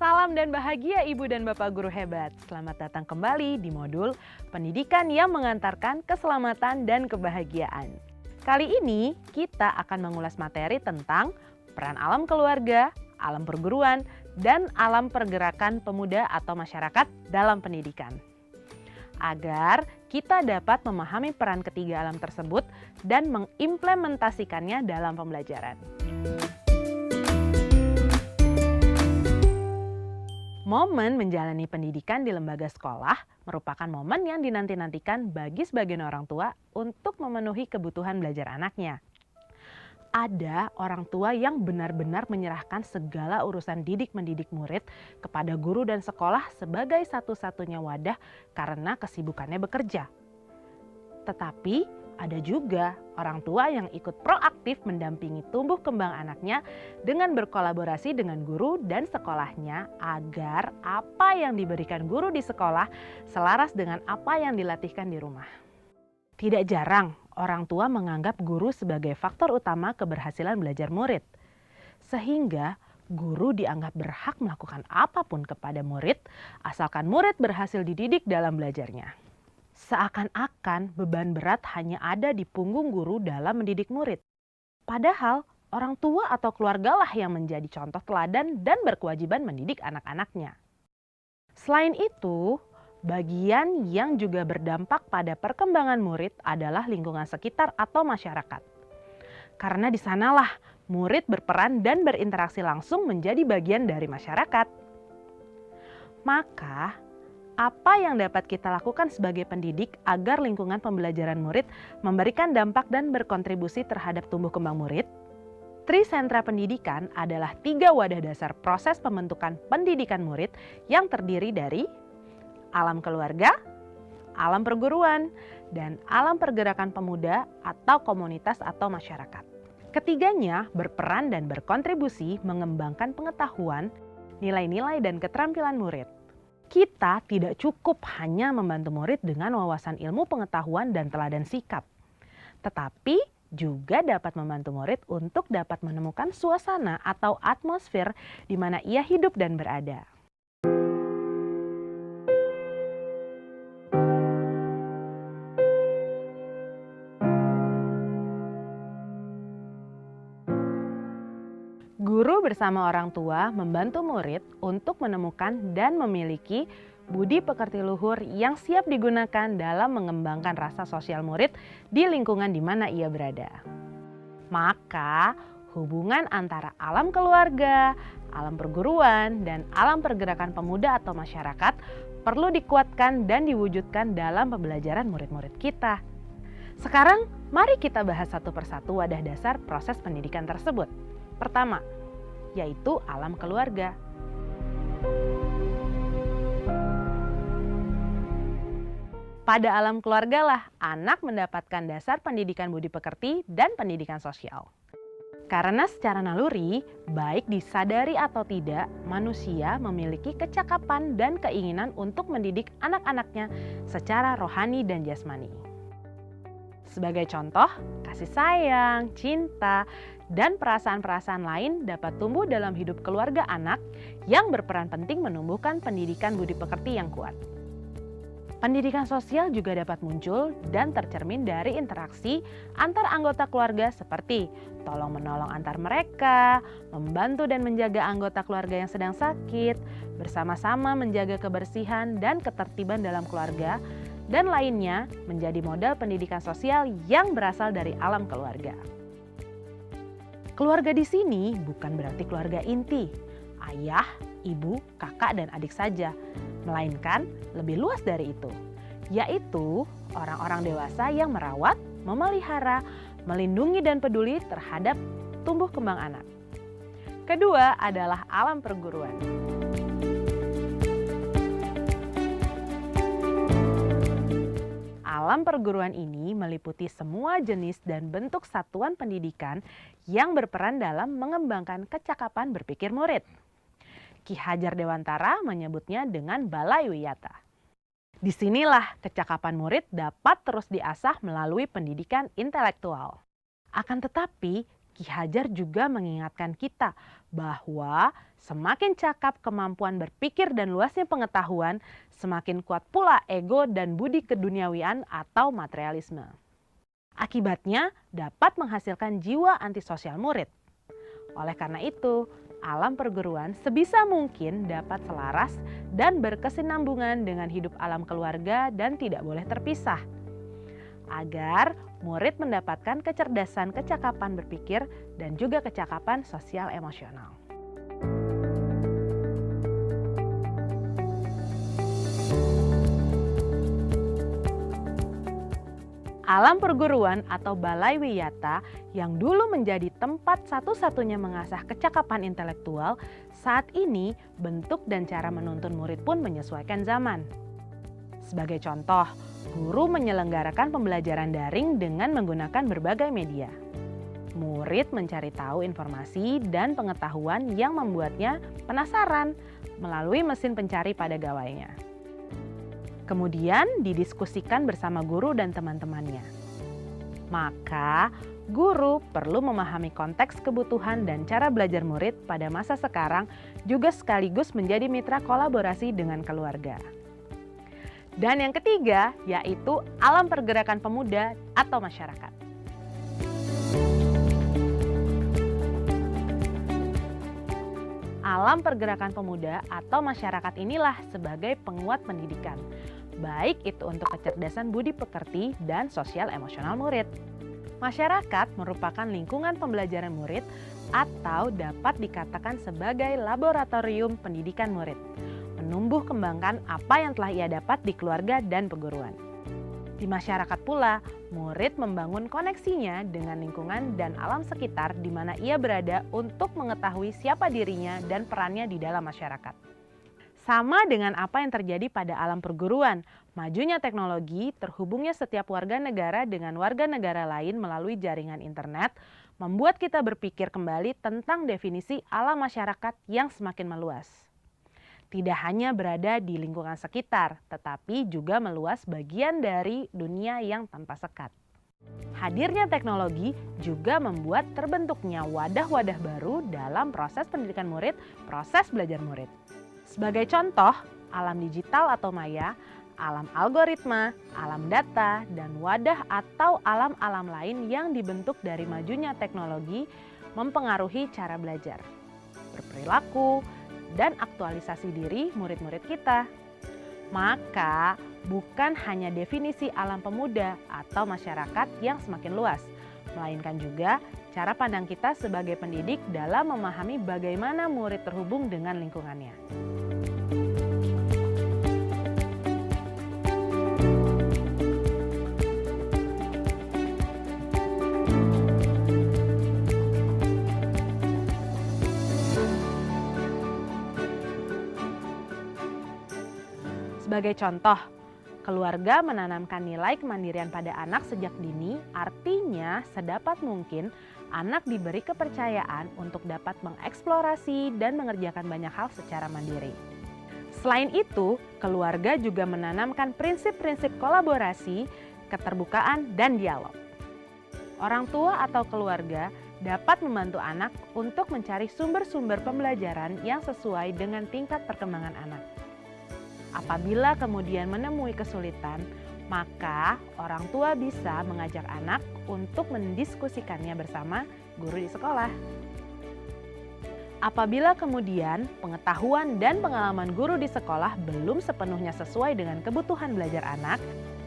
Salam dan bahagia Ibu dan Bapak Guru hebat. Selamat datang kembali di modul Pendidikan yang Mengantarkan Keselamatan dan Kebahagiaan. Kali ini kita akan mengulas materi tentang peran alam keluarga, alam perguruan, dan alam pergerakan pemuda atau masyarakat dalam pendidikan. Agar kita dapat memahami peran ketiga alam tersebut dan mengimplementasikannya dalam pembelajaran. Momen menjalani pendidikan di lembaga sekolah merupakan momen yang dinanti-nantikan bagi sebagian orang tua untuk memenuhi kebutuhan belajar anaknya. Ada orang tua yang benar-benar menyerahkan segala urusan didik-mendidik murid kepada guru dan sekolah sebagai satu-satunya wadah karena kesibukannya bekerja. Tetapi ada juga orang tua yang ikut proaktif mendampingi tumbuh kembang anaknya dengan berkolaborasi dengan guru dan sekolahnya agar apa yang diberikan guru di sekolah selaras dengan apa yang dilatihkan di rumah. Tidak jarang orang tua menganggap guru sebagai faktor utama keberhasilan belajar murid. Sehingga guru dianggap berhak melakukan apapun kepada murid asalkan murid berhasil dididik dalam belajarnya. Seakan-akan beban berat hanya ada di punggung guru dalam mendidik murid. Padahal orang tua atau keluargalah yang menjadi contoh teladan dan berkewajiban mendidik anak-anaknya. Selain itu, bagian yang juga berdampak pada perkembangan murid adalah lingkungan sekitar atau masyarakat. Karena di sanalah murid berperan dan berinteraksi langsung menjadi bagian dari masyarakat. Maka, apa yang dapat kita lakukan sebagai pendidik agar lingkungan pembelajaran murid memberikan dampak dan berkontribusi terhadap tumbuh kembang murid? Trisentra pendidikan adalah 3 wadah dasar proses pembentukan pendidikan murid yang terdiri dari alam keluarga, alam perguruan, dan alam pergerakan pemuda atau komunitas atau masyarakat. Ketiganya berperan dan berkontribusi mengembangkan pengetahuan, nilai-nilai, dan keterampilan murid. Kita tidak cukup hanya membantu murid dengan wawasan ilmu pengetahuan dan teladan sikap, tetapi juga dapat membantu murid untuk dapat menemukan suasana atau atmosfer di mana ia hidup dan berada. Guru bersama orang tua membantu murid untuk menemukan dan memiliki budi pekerti luhur yang siap digunakan dalam mengembangkan rasa sosial murid di lingkungan di mana ia berada. Maka, hubungan antara alam keluarga, alam perguruan, dan alam pergerakan pemuda atau masyarakat perlu dikuatkan dan diwujudkan dalam pembelajaran murid-murid kita. Sekarang, mari kita bahas satu persatu wadah dasar proses pendidikan tersebut. Pertama, yaitu alam keluarga. Pada alam keluarga lah anak mendapatkan dasar pendidikan budi pekerti dan pendidikan sosial. Karena secara naluri, baik disadari atau tidak, manusia memiliki kecakapan dan keinginan untuk mendidik anak-anaknya secara rohani dan jasmani. Sebagai contoh, kasih sayang, cinta, dan perasaan-perasaan lain dapat tumbuh dalam hidup keluarga anak yang berperan penting menumbuhkan pendidikan budi pekerti yang kuat. Pendidikan sosial juga dapat muncul dan tercermin dari interaksi antar anggota keluarga seperti tolong-menolong antar mereka, membantu dan menjaga anggota keluarga yang sedang sakit, bersama-sama menjaga kebersihan dan ketertiban dalam keluarga, dan lainnya menjadi modal pendidikan sosial yang berasal dari alam keluarga. Keluarga di sini bukan berarti keluarga inti, ayah, ibu, kakak, dan adik saja, melainkan lebih luas dari itu, yaitu orang-orang dewasa yang merawat, memelihara, melindungi, dan peduli terhadap tumbuh kembang anak. Kedua adalah alam perguruan. Alam perguruan ini meliputi semua jenis dan bentuk satuan pendidikan yang berperan dalam mengembangkan kecakapan berpikir murid. Ki Hajar Dewantara menyebutnya dengan balai wiyata. Disinilah kecakapan murid dapat terus diasah melalui pendidikan intelektual. Akan tetapi, Ki Hajar juga mengingatkan kita bahwa semakin cakap kemampuan berpikir dan luasnya pengetahuan, semakin kuat pula ego dan budi keduniawian atau materialisme. Akibatnya dapat menghasilkan jiwa antisosial murid. Oleh karena itu, alam perguruan sebisa mungkin dapat selaras dan berkesinambungan dengan hidup alam keluarga dan tidak boleh terpisah. Agar murid mendapatkan kecerdasan kecakapan berpikir dan juga kecakapan sosial emosional. Alam perguruan atau balai wiyata yang dulu menjadi tempat satu-satunya mengasah kecakapan intelektual, saat ini bentuk dan cara menuntun murid pun menyesuaikan zaman. Sebagai contoh, guru menyelenggarakan pembelajaran daring dengan menggunakan berbagai media. Murid mencari tahu informasi dan pengetahuan yang membuatnya penasaran melalui mesin pencari pada gawainya. Kemudian didiskusikan bersama guru dan teman-temannya. Maka, guru perlu memahami konteks kebutuhan dan cara belajar murid pada masa sekarang juga sekaligus menjadi mitra kolaborasi dengan keluarga. Dan yang ketiga, yaitu alam pergerakan pemuda atau masyarakat. Alam pergerakan pemuda atau masyarakat inilah sebagai penguat pendidikan, baik itu untuk kecerdasan budi pekerti dan sosial emosional murid. Masyarakat merupakan lingkungan pembelajaran murid atau dapat dikatakan sebagai laboratorium pendidikan murid, menumbuh kembangkan apa yang telah ia dapat di keluarga dan perguruan. Di masyarakat pula, murid membangun koneksinya dengan lingkungan dan alam sekitar di mana ia berada untuk mengetahui siapa dirinya dan perannya di dalam masyarakat. Sama dengan apa yang terjadi pada alam perguruan, majunya teknologi, terhubungnya setiap warga negara dengan warga negara lain melalui jaringan internet, membuat kita berpikir kembali tentang definisi alam masyarakat yang semakin meluas. Tidak hanya berada di lingkungan sekitar, tetapi juga meluas bagian dari dunia yang tanpa sekat. Hadirnya teknologi juga membuat terbentuknya wadah-wadah baru dalam proses pendidikan murid, proses belajar murid. Sebagai contoh, alam digital atau maya, alam algoritma, alam data, dan wadah atau alam-alam lain yang dibentuk dari majunya teknologi mempengaruhi cara belajar, berperilaku, dan aktualisasi diri murid-murid kita. Maka, bukan hanya definisi alam pemuda atau masyarakat yang semakin luas, melainkan juga cara pandang kita sebagai pendidik dalam memahami bagaimana murid terhubung dengan lingkungannya. Sebagai contoh, keluarga menanamkan nilai kemandirian pada anak sejak dini, artinya sedapat mungkin anak diberi kepercayaan untuk dapat mengeksplorasi dan mengerjakan banyak hal secara mandiri. Selain itu, keluarga juga menanamkan prinsip-prinsip kolaborasi, keterbukaan, dan dialog. Orang tua atau keluarga dapat membantu anak untuk mencari sumber-sumber pembelajaran yang sesuai dengan tingkat perkembangan anak. Apabila kemudian menemui kesulitan, maka orang tua bisa mengajak anak untuk mendiskusikannya bersama guru di sekolah. Apabila kemudian pengetahuan dan pengalaman guru di sekolah belum sepenuhnya sesuai dengan kebutuhan belajar anak,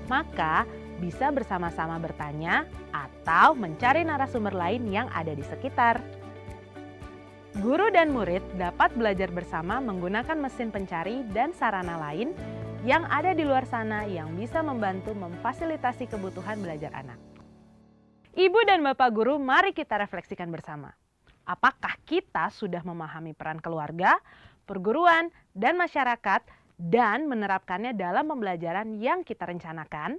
maka bisa bersama-sama bertanya atau mencari narasumber lain yang ada di sekitar. Guru dan murid dapat belajar bersama menggunakan mesin pencari dan sarana lain yang ada di luar sana yang bisa membantu memfasilitasi kebutuhan belajar anak. Ibu dan Bapak Guru, mari kita refleksikan bersama. Apakah kita sudah memahami peran keluarga, perguruan, dan masyarakat dan menerapkannya dalam pembelajaran yang kita rencanakan?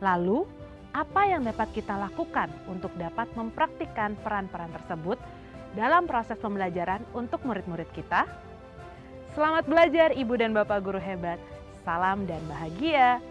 Lalu, apa yang dapat kita lakukan untuk dapat mempraktikkan peran-peran tersebut dalam proses pembelajaran untuk murid-murid kita? Selamat belajar Ibu dan Bapak Guru hebat. Salam dan bahagia.